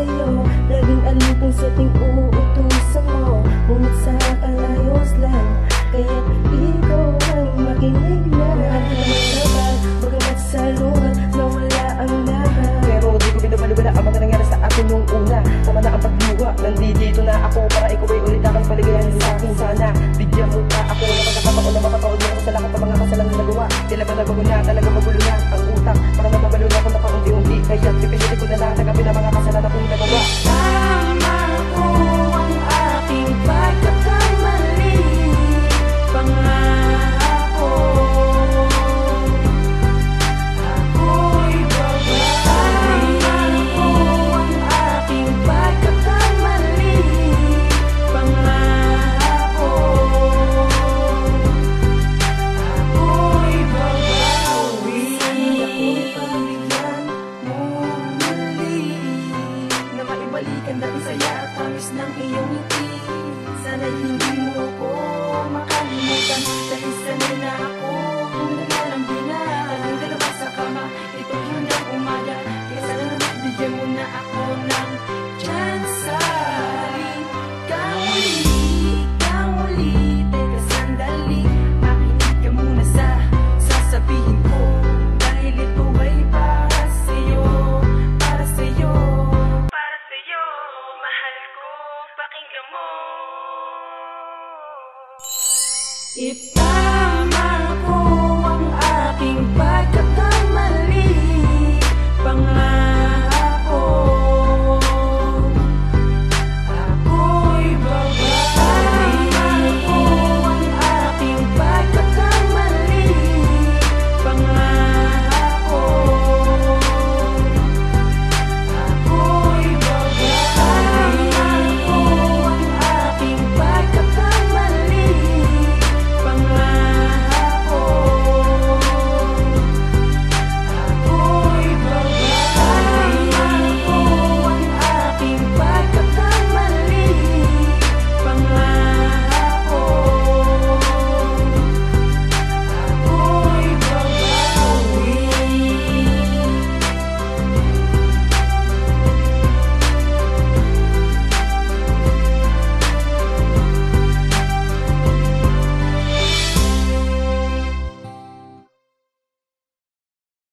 sa'yo. Laging alipin sa ting uutusan mo, ngunit sa akin ayos lang, kaya't ikaw ay makinig na. Naman bagamat sa luhat nawala ang lahat, pero di ko binabaliwala ang mga nangyari sa akin nung una. Tama na ang pagluha, nandito na ako para ikaw ay ulit aking paligayahin sa akin. Sana bigyan mo pa ako ng pagkakataon na mapataon mo ako sa lahat ng mga kasalanan na nagawa. Tila ba nabago na, talaga magulo na ang utak, para nababalo na ako na paunti-unti, kaya't pipilitin ko na lang tagapin ang mga kasalanan kong nagawa. tama ko ang aking pagkakamali, pangako ako'y babawi. Tama ko ang aking pagkakamali, pangako ako'y babawi. Ako'y pabigyan mo muli, na maibalikan dati saya at tamis ng iyong ngiti. Sana'y hindi mo ko makalimutan, dahil sanay na ako kung nalalambingan. Ang dalawa sa kama, ito hanggang umaga, kaya sana naman bigyan mo na ako ng tsansa. Ikaw uli, teka sandali, makinig ka muna sa sasabihin ko, dahil ito ay para sa'yo, para sa'yo, para sa'yo, mahal ko, pakinggan mo.